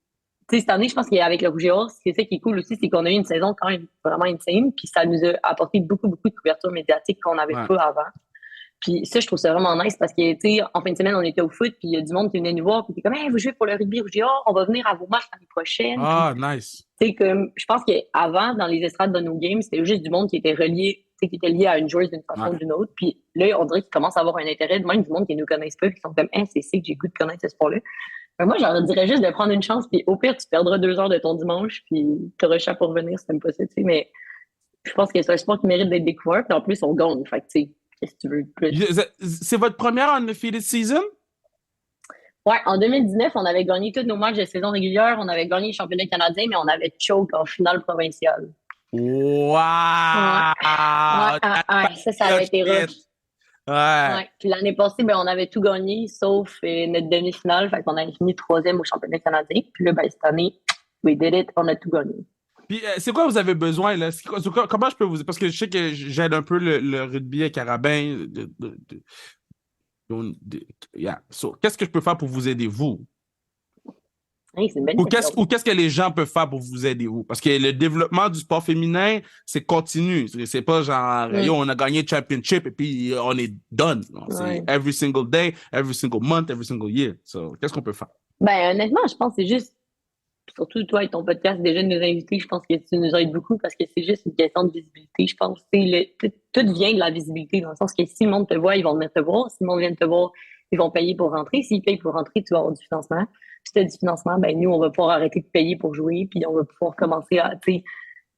tu sais, cette année, je pense qu'avec le Rouge et Or, c'est ça qui est cool aussi, c'est qu'on a eu une saison quand même vraiment insane. Puis ça nous a apporté beaucoup, beaucoup de couverture médiatique qu'on n'avait pas avant. Puis ça, je trouve ça vraiment nice parce que, tu sais, en fin de semaine, on était au foot, puis il y a du monde qui venait nous voir, puis qui était comme, hey, vous jouez pour le rugby Rouge et Or, on va venir à vos matchs l'année prochaine. Ah, nice. Tu sais, comme, je pense qu'avant, dans les estrades de nos games, c'était juste du monde qui était relié, tu sais, qui était lié à une joueuse d'une façon ou d'une autre. Puis là, on dirait qu'ils commencent à avoir un intérêt, même du monde qui ne nous connaissent pas, puis qui sont comme, hey, c'est que j'ai goût de connaître ce sport-là. Moi, je leur dirais juste de prendre une chance, puis au pire, tu perdras 2 heures de ton dimanche, puis tu auras cher pour revenir si t'aimes pas ça, tu sais. Mais je pense que c'est un sport qui mérite d'être découvert, puis en plus, on gagne. Fait que, tu sais, qu'est-ce que tu veux de plus? C'est votre première undefeated season? Ouais, en 2019, on avait gagné tous nos matchs de saison régulière, on avait gagné le championnat canadien, mais on avait choke en finale provinciale. Wow! Ça avait été rush. Ouais. Puis l'année passée, ben, on avait tout gagné, sauf notre demi-finale. Fait qu'on avait fini 3e au championnat canadien. Puis là, ben, cette année, we did it, on a tout gagné. Puis c'est quoi vous avez besoin, là? Comment je peux vous... Parce que je sais que j'aide un peu le rugby à Carabin. So, qu'est-ce que je peux faire pour vous aider, vous? Hey, ou qu'est-ce que les gens peuvent faire pour vous aider, vous? Parce que le développement du sport féminin, c'est continu. C'est pas genre, yo, on a gagné le championship et puis on est done. Non, c'est every single day, every single month, every single year. So, qu'est-ce qu'on peut faire? Ben, honnêtement, je pense que c'est juste, surtout toi et ton podcast, déjà de nous inviter, je pense que tu nous aides beaucoup parce que c'est juste une question de visibilité. Je pense que tout vient de la visibilité, dans le sens que si le monde te voit, ils vont venir te voir. Si le monde vient te voir, ils vont payer pour rentrer. S'ils payent pour rentrer, tu vas avoir du financement. Si tu as du financement, ben nous, on va pouvoir arrêter de payer pour jouer, puis on va pouvoir commencer à, tu sais,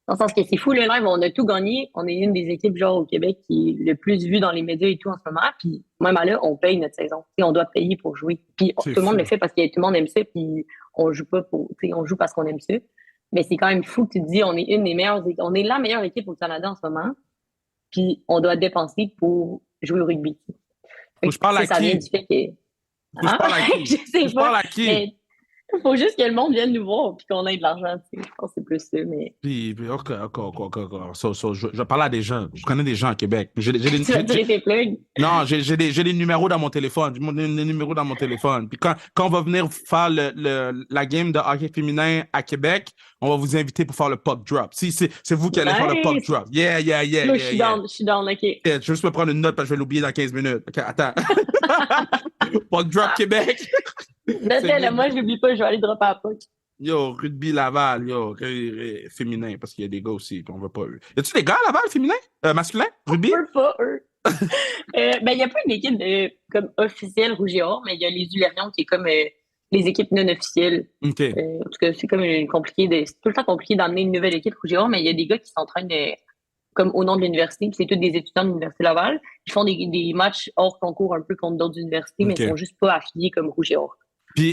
Dans le sens que c'est fou, le live, on a tout gagné. On est une des équipes, genre, au Québec qui est le plus vue dans les médias et tout en ce moment. Puis, même à là, on paye notre saison. T'sais, on doit payer pour jouer. Puis, C'est tout le monde fou. le fait parce que tout le monde aime ça. Puis, on joue pas pour, on joue parce qu'on aime ça. Mais c'est quand même fou que tu te dis, on est une des meilleures, on est la meilleure équipe au Canada en ce moment. Puis, on doit dépenser pour jouer au rugby. Faut Fait que je parle à ça vient qui? du fait que, Faut que je hein? parle à qui? Je Faut sais que je pas. parle à qui? Mais il faut juste que le monde vienne nous voir puis qu'on ait de l'argent. Je pense que c'est plus ça. Mais Puis, ok. Je parle à des gens. Je connais des gens à Québec. tu vas tirer tes plugs. Non, j'ai des numéros dans mon téléphone. J'ai des numéros dans mon téléphone. Puis quand on va venir faire la game de hockey féminin à Québec, on va vous inviter pour faire le puck drop. Si, c'est vous qui allez faire le puck Nice. drop. Yeah. Là, je suis down, OK. Je vais juste me prendre une note parce que je vais l'oublier dans 15 minutes. OK, attends. Puck drop Québec. Note-le, moi, je l'oublie pas, je vais aller dropper à puck. Yo, rugby Laval, féminin, parce qu'il y a des gars aussi, puis on veut pas eux. Y a-tu des gars à Laval féminin? Masculin? Rugby? On peut pas, eux. Ben, il n'y a pas une équipe comme officielle Rouge et Or, mais il y a les Ulerions qui est comme les équipes non officielles. OK. En tout cas, c'est comme compliqué c'est tout le temps compliqué d'amener une nouvelle équipe Rouge et Or, mais il y a des gars qui s'entraînent comme au nom de l'université, puis c'est tous des étudiants de l'Université Laval. Ils font des matchs hors concours un peu contre d'autres universités, mais OK. ils sont juste pas affiliés comme Rouge et Or.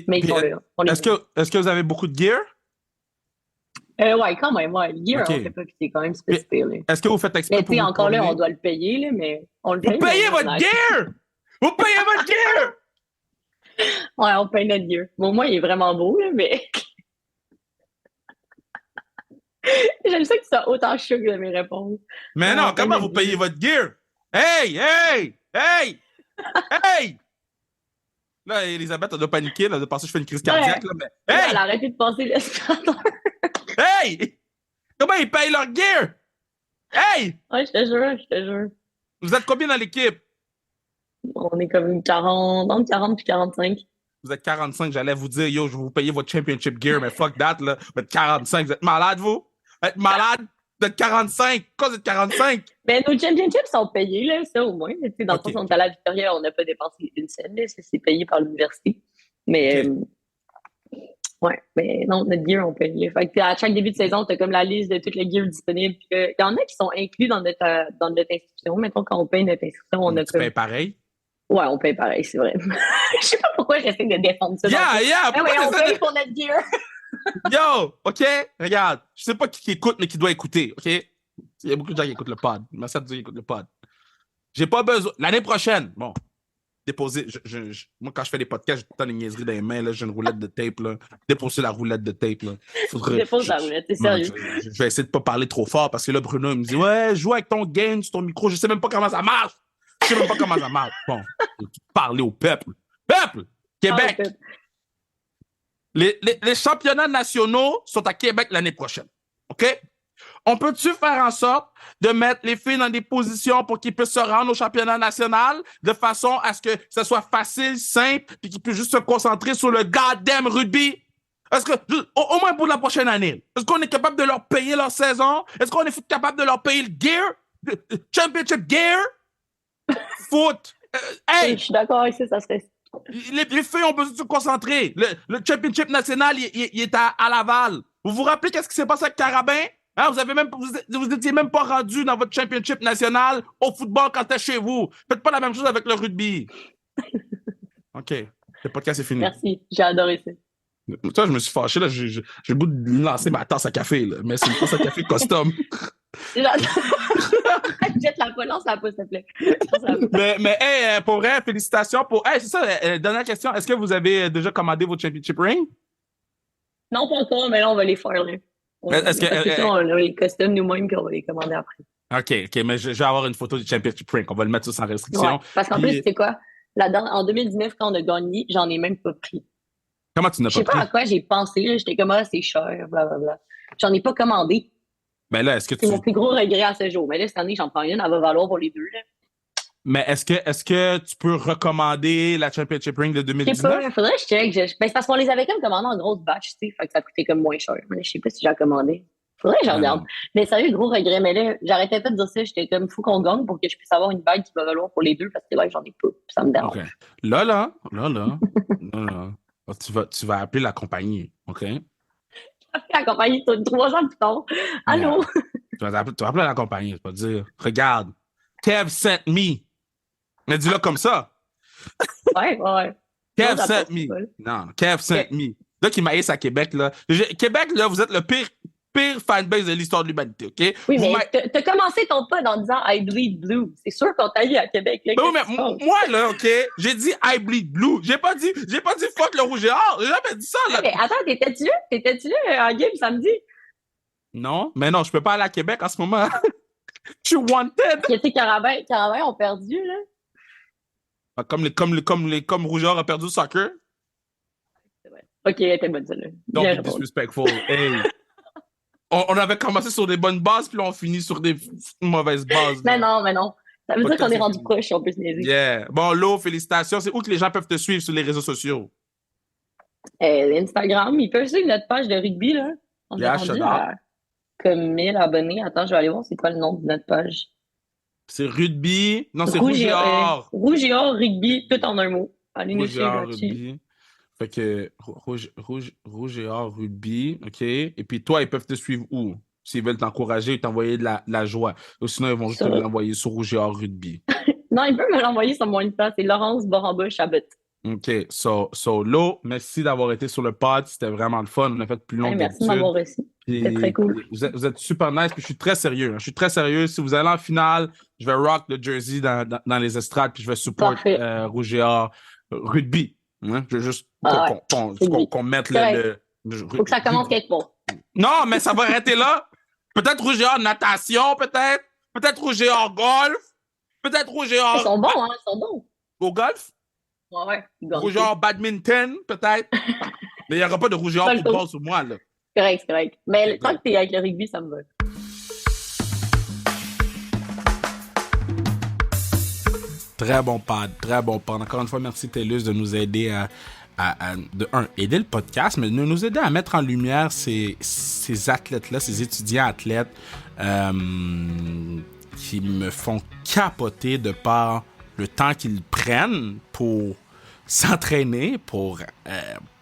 Mais ils sont là. Est-ce que vous avez beaucoup de gear? Ouais, quand même, ouais. Le gear, OK. on fait pas, puis c'est quand même spécifique. Là. Est-ce que vous faites exprès Mais pour tu sais, vous encore là, promener? on doit le payer, là, mais on le Vous paye. payez mais votre on a- gear! Vous payez votre gear! Ouais, on paye notre gear. Bon, moi, il est vraiment beau, là, mais. J'aime ça que tu sois autant choc de mes réponses. Mais non, comment vous payez votre gear? Hey! Là, Elisabeth, elle doit paniquer, là, de penser que je fais une crise cardiaque, là, mais... Là, Hey! elle a arrêté de passer le standard. Hey! Comment ils payent leur gear? Hey! Ouais, je te jure. Vous êtes combien dans l'équipe? On est comme 40, entre 40 et 45. Vous êtes 45, j'allais vous dire, yo, je vais vous payer votre championship gear, mais fuck that, là. Vous êtes 45, vous êtes malade, vous? Vous êtes malade? Vous êtes 45? Quoi, vous êtes 45? Ben, nos championships sont payés, là, ça au moins. Tu sais, dans Ok, le sens, on est à la Victoria, on n'a pas dépensé une scène, là, ça, c'est payé par l'université. Mais, Ok. ouais, mais non, notre gear, on paye. Fait que, puis à chaque début de saison, tu as comme la liste de toutes les gears disponibles. Puis, il y en a qui sont inclus dans notre inscription. Mettons, quand on paye notre inscription, on a Tu comme. payes pareil? Ouais, on paye pareil, c'est vrai. Je sais pas pourquoi j'essaie de défendre ça. Yeah! Ah ouais, Pourquoi on t'essaies paye de- pour notre gear. Yo! OK? Regarde. Je sais pas qui écoute, mais qui doit écouter. OK? Il y a beaucoup de gens qui écoutent le pod. Merci à tous qui écoutent le pod. J'ai pas besoin. L'année prochaine, bon, déposer. Moi, quand je fais des podcasts, j'ai tout le temps des niaiseries dans les mains. Là, j'ai une roulette de tape. Là. Déposer la roulette de tape. Là. Dépose la roulette, c'est sérieux. Je vais essayer de pas parler trop fort parce que là, Bruno, il me dit ouais, joue avec ton gain sur ton micro. Je sais même pas comment ça marche. Je sais même pas comment ça marche. Bon, parler au peuple. Peuple! Québec! Ah, Les championnats nationaux sont à Québec l'année prochaine. OK? On peut-tu faire en sorte de mettre les filles dans des positions pour qu'ils puissent se rendre au championnat national de façon à ce que ça soit facile, simple, puis qu'ils puissent juste se concentrer sur le goddamn rugby? Est-ce que, au moins pour la prochaine année, est-ce qu'on est capable de leur payer leur saison? Est-ce qu'on est capable de leur payer le gear? Championship gear? Foot? Hey! Je suis d'accord avec ça serait. Les filles ont besoin de se concentrer. Le championship national, il est à Laval. Vous vous rappelez qu'est-ce qui s'est passé avec Carabin? Hein, vous étiez même pas rendu dans votre championship national au football quand t'es chez vous. Faites pas la même chose avec le rugby. OK. Le podcast est fini. Merci, j'ai adoré ça. Ça, je me suis fâché. Là, j'ai le goût de lancer ma tasse à café. Là. Mais c'est une tasse à café custom. Jette la pas, lance la pas, s'il te plaît. mais hey, pour vrai, félicitations pour. Hey, c'est ça, dernière question. Est-ce que vous avez déjà commandé votre championship ring? Non, pas encore, mais là, on va les faire. Là. Est-ce que, on a les costumes nous-mêmes, puis on va les commander après. OK, mais je vais avoir une photo du championship ring. On va le mettre ça sans restriction. Ouais, parce qu'en plus, c'est quoi? En 2019, quand on a gagné, j'en ai même pas pris. Comment tu n'as Je sais pas pas pris? à quoi j'ai pensé. Là. J'étais comme, ah, c'est cher, blablabla. J'en ai pas commandé. Ben là, est-ce que C'est tu. mon plus gros regret à ce jour. Mais là, cette année, j'en prends une, elle va valoir pour les deux. Là. Mais est-ce que tu peux recommander la championship ring de Je sais pas, 2019? faudrait que je check. Ben, c'est parce qu'on les avait comme commandés en grosse batch, tu sais. Fait que ça coûtait comme moins cher. Mais je sais pas si j'ai commandé. Faudrait que je regarde. non. Mais sérieux, gros regret. Mais là, j'arrêtais pas de dire ça. J'étais comme, faut qu'on gagne pour que je puisse avoir une bague qui va valoir pour les deux parce que là, j'en ai pas. Puis ça me dérange. OK. Là. Tu vas appeler la compagnie, OK? accompagné 3 ans plus tard. Yeah. Allô? Tu vas appeler la compagnie, tu vas dire, regarde, Kev sent me. Mais dis-le comme ça. Ouais. Non, Kev j'appelle sent me. ça. Non, Kev sent Ok. me. Là, qui maïs à Québec, là. Québec, là, vous êtes le pire fanbase de l'histoire de l'humanité, OK? Oui, Vous mais t'as commencé ton pod en disant I bleed blue. C'est sûr qu'on t'a eu à Québec. Là, Ben oui, qu'est-ce qui se passe? moi, là, OK, j'ai dit I bleed blue. J'ai pas dit fuck le rouge et or. J'ai jamais dit ça, là. Mais attends, t'étais-tu là? T'étais-tu là en game samedi? Non, mais non, je peux pas aller à Québec en ce moment. Je suis wanted. Qui était Carabin ont perdu, là? Comme Rougeur a perdu le soccer. C'est vrai. Ok, elle était bonne, celle-là. Don't Bien be répondu. disrespectful. Hey. On avait commencé sur des bonnes bases, puis là, on finit sur des mauvaises bases. Mais non. Ça veut dire qu'on est rendu fini. proche, on peut se niaiser. Yeah. Bon, Lo, félicitations. C'est où que les gens peuvent te suivre sur les réseaux sociaux? Instagram, ils peuvent suivre notre page de rugby, là. On est Yeah, rendu shut à comme 1000 abonnés. Attends, je vais aller voir c'est quoi le nom de notre page. C'est rugby. Non, c'est rouge et or. Rouge et or, rugby, tout en un mot. Allez nous Rouge et suivre or, là-dessus. rugby. Fait que rouge et or, rugby. OK. Et puis toi, ils peuvent te suivre où? S'ils veulent t'encourager ou t'envoyer de la joie. Ou sinon, ils vont juste te l'envoyer sur rouge et or, rugby. Non, ils peuvent me l'envoyer sur mon Insta. C'est Laurence Boramba Chabot. OK. So, Lo, merci d'avoir été sur le pod. C'était vraiment le fun. On a fait plus long que Merci de d'habitude. m'avoir reçu. C'était très cool. Vous êtes super nice. Puis je suis très sérieux. Je suis très sérieux. Si vous allez en finale, je vais rock le jersey dans les estrades. Puis je vais support rouge et or, rugby. Hein? Je veux juste qu'on mette le faut que ça commence quelque part. Non, mais ça va arrêter là. Peut-être rouge et or natation, peut-être. Peut-être rouge et or golf. Peut-être rouge et or... Ils sont bons, hein? Ils sont bons. Au golf? Ouais. Rouge et or badminton, peut-être. Mais il n'y aura pas de rouge et or football sur moi, là. Correct. Mais tant que t'es avec le rugby, ça me va. Très bon pod. Encore une fois, merci TELUS de nous aider aider le podcast, mais de nous aider à mettre en lumière ces athlètes-là, ces étudiants athlètes qui me font capoter de par le temps qu'ils prennent pour s'entraîner, pour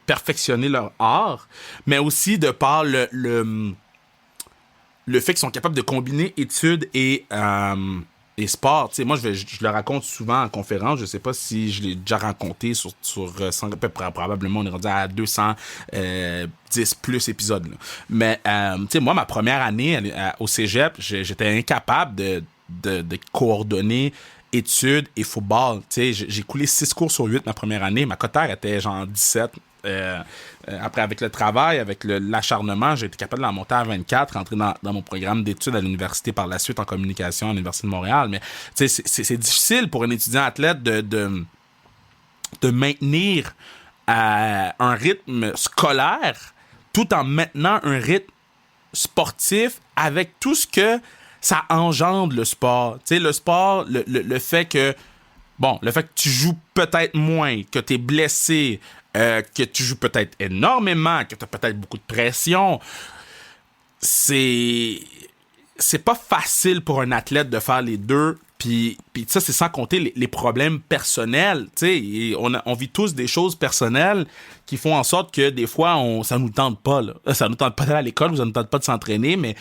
perfectionner leur art, mais aussi de par le fait qu'ils sont capables de combiner études et sport. Tu sais, moi, je le raconte souvent en conférence. Je sais pas si je l'ai déjà raconté sur probablement on est rendu à 210 plus épisodes. Là. Mais, tu sais, moi, ma première année au cégep, j'étais incapable de coordonner études et football. Tu sais, j'ai coulé 6 cours sur 8 ma première année. Ma cotère était genre 17. Après, avec le travail, avec l'acharnement, j'ai été capable de la monter à 24, rentrer dans mon programme d'études à l'université par la suite en communication à l'Université de Montréal. Mais c'est difficile pour un étudiant athlète de maintenir un rythme scolaire tout en maintenant un rythme sportif avec tout ce que ça engendre le sport. Tu sais, le sport, le fait que le fait que tu joues peut-être moins, que tu es blessé, que tu joues peut-être énormément, que tu as peut-être beaucoup de pression, c'est pas facile pour un athlète de faire les deux. Puis ça, c'est sans compter les problèmes personnels. Tu sais, on vit tous des choses personnelles qui font en sorte que des fois, ça nous tente pas. Là. Ça nous tente pas d'aller à l'école, ça nous tente pas de s'entraîner, mais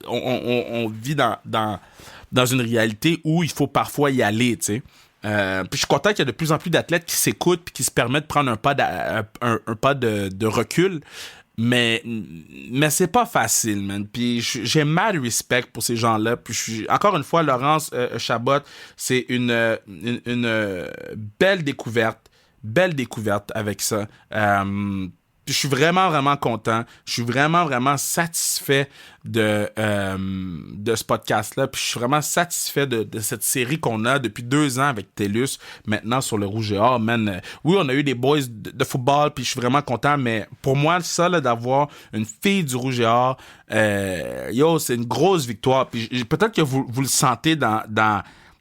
on vit dans une réalité où il faut parfois y aller, tu sais. Puis je suis content qu'il y a de plus en plus d'athlètes qui s'écoutent et qui se permettent de prendre un pas de recul. Mais c'est pas facile, man. Puis j'ai mal respect pour ces gens-là. Puis encore une fois, Laurence Chabot, c'est une belle découverte avec ça. Puis je suis vraiment, vraiment content. Je suis vraiment, vraiment satisfait de ce podcast-là. Puis je suis vraiment satisfait de cette série qu'on a depuis 2 ans avec TELUS, maintenant sur le Rouge et Or. Man, oui, on a eu des boys de football, puis je suis vraiment content, mais pour moi, ça, là, d'avoir une fille du Rouge et Or, c'est une grosse victoire. Puis peut-être que vous le sentez dans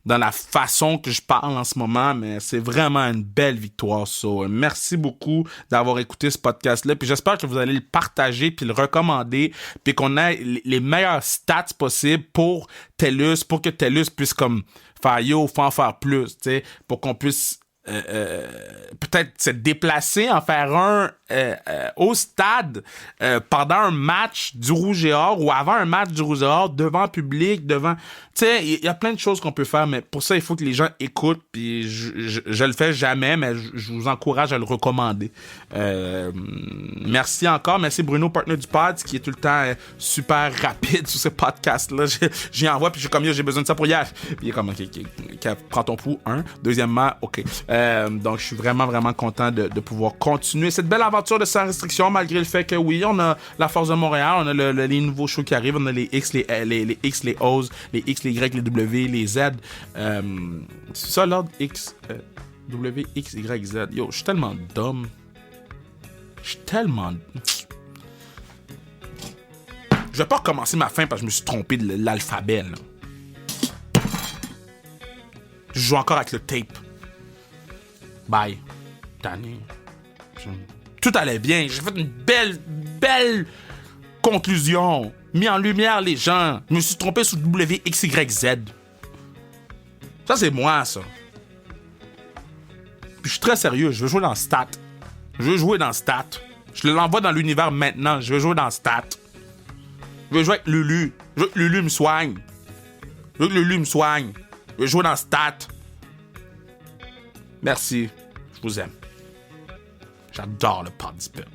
la façon que je parle en ce moment, mais c'est vraiment une belle victoire. So, merci beaucoup d'avoir écouté ce podcast-là. Puis j'espère que vous allez le partager puis le recommander, puis qu'on ait les meilleurs stats possibles pour TELUS, pour que TELUS puisse comme faire faut en faire plus, tu sais, pour qu'on puisse peut-être se déplacer, en faire un au stade pendant un match du Rouge et Or ou avant un match du Rouge et Or, devant le public, devant... Tu sais, il y a plein de choses qu'on peut faire, mais pour ça, il faut que les gens écoutent, puis je le fais jamais, mais je vous encourage à le recommander. Merci encore. Merci Bruno, partenaire du pod, qui est tout le temps super rapide sur ce podcast-là. J'y envoie, puis j'ai besoin de ça pour hier. Puis il est comme, OK, prends ton pouls, Deuxièmement, OK. Donc, je suis vraiment, vraiment content de pouvoir continuer cette belle aventure de Sans Restriction, malgré le fait que, oui, on a la Force de Montréal, on a les nouveaux shows qui arrivent, on a les X, les X, les O's, les X, les Y, les W, les Z. C'est ça, l'ordre X, W, X, Y, Z. Yo, je suis tellement dumb. Je vais pas recommencer ma fin parce que je me suis trompé de l'alphabet, là. Je joue encore avec le tape. Bye. Tanné. Tout allait bien. J'ai fait une belle conclusion. Mis en lumière les gens. Je me suis trompé sur W, X, Y, Z. Ça, c'est moi, ça. Puis je suis très sérieux. Je veux jouer dans Stat. Je l'envoie dans l'univers maintenant. Je veux jouer dans Stat. Je veux jouer avec Lulu. Je veux que Lulu me soigne. Je veux jouer dans Stat. Merci. Je vous aime. J'adore le pod du peuple.